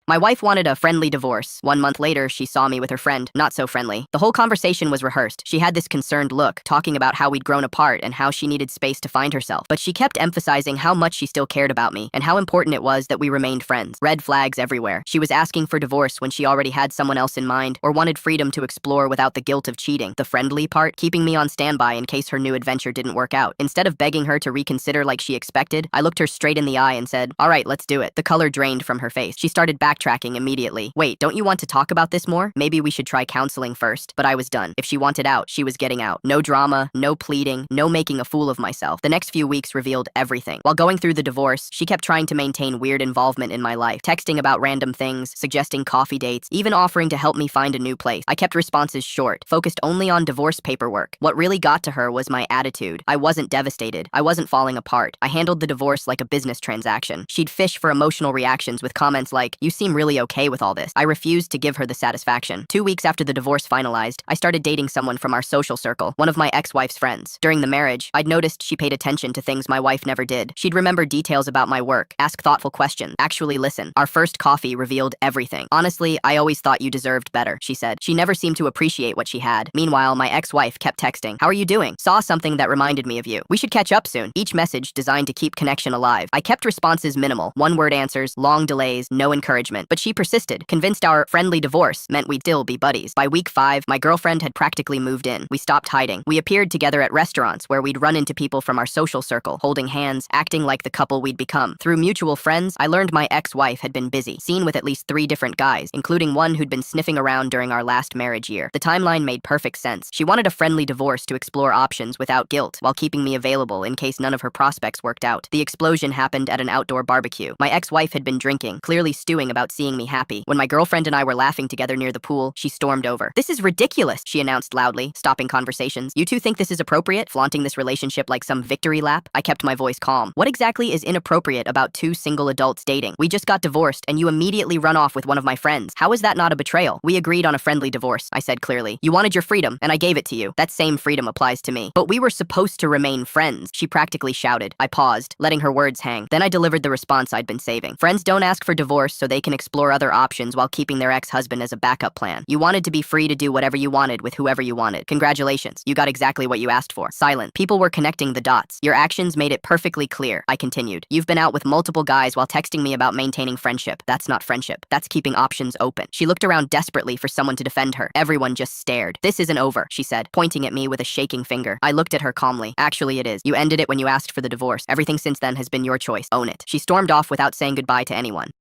My wife wanted a friendly divorce. 1 month later, she saw me with her friend, not so friendly. The whole conversation was rehearsed. She had this concerned look, talking about how we'd grown apart and how she needed space to find herself. But she kept emphasizing how much she still cared about me and how important it was that we remained friends. Red flags everywhere. She was asking for divorce when she already had someone else in mind or wanted freedom to explore without the guilt of cheating. The friendly part, keeping me on standby in case her new adventure didn't work out. Instead of begging her to reconsider like she expected, I looked her straight in the eye and said, "All right, let's do it." The color drained from her face. She started backtracking immediately. "Wait, don't you want to talk about this more? Maybe we should try counseling first." But I was done. If she wanted out, she was getting out. No drama, no pleading, no making a fool of myself. The next few weeks revealed everything. While going through the divorce, she kept trying to maintain weird involvement in my life, texting about random things, suggesting coffee dates, even offering to help me find a new place. I kept responses short, focused only on divorce paperwork. What really got to her was my attitude. I wasn't devastated. I wasn't falling apart. I handled the divorce like a business transaction. She'd fish for emotional reactions with comments like, "You seem really okay with all this." I refused to give her the satisfaction. 2 weeks after the divorce finalized, I started dating someone from our social circle, one of my ex-wife's friends. During the marriage, I'd noticed she paid attention to things my wife never did. She'd remember details about my work, ask thoughtful questions, actually listen. Our first coffee revealed everything. "Honestly, I always thought you deserved better," she said. She never seemed to appreciate what she had. Meanwhile, my ex-wife kept texting, "How are you doing? Saw something that reminded me of you. We should catch up soon." Each message designed to keep connection alive. I kept responses minimal, one-word answers, long delays, no encouragement. But she persisted, convinced our friendly divorce meant we'd still be buddies. By week 5, my girlfriend had practically moved in. We stopped hiding. We appeared together at restaurants where we'd run into people from our social circle, holding hands, acting like the couple we'd become. Through mutual friends, I learned my ex-wife had been busy, seen with at least 3 different guys, including one who'd been sniffing around during our last marriage year. The timeline made perfect sense. She wanted a friendly divorce to explore options without guilt, while keeping me available in case none of her prospects worked out. The explosion happened at an outdoor barbecue. My ex-wife had been drinking, clearly stewing about seeing me happy. When my girlfriend and I were laughing together near the pool, she stormed over. "This is ridiculous," she announced loudly, stopping conversations. "You two think this is appropriate, flaunting this relationship like some victory lap?" I kept my voice calm. "What exactly is inappropriate about 2 single adults dating? We just got divorced and you immediately run off with one of my friends. How is that not a betrayal? We agreed on a friendly divorce," I said clearly. "You wanted your freedom and I gave it to you. That same freedom applies to me. But we were supposed to remain friends," she practically shouted. I paused, letting her words hang. Then I delivered the response I'd been saving. "Friends don't ask for divorce so they can explore other options while keeping their ex-husband as a backup plan. You wanted to be free to do whatever you wanted with whoever you wanted. Congratulations, you got exactly what you asked for." Silent. People were connecting the dots. "Your actions made it perfectly clear," I continued. "You've been out with multiple guys while texting me about maintaining friendship. That's not friendship. That's keeping options open." She looked around desperately for someone to defend her. Everyone just stared. "This isn't over," she said, pointing at me with a shaking finger. I looked at her calmly. "Actually, it is. You ended it when you asked for the divorce. Everything since then has been your choice. Own it." She stormed off without saying goodbye to anyone.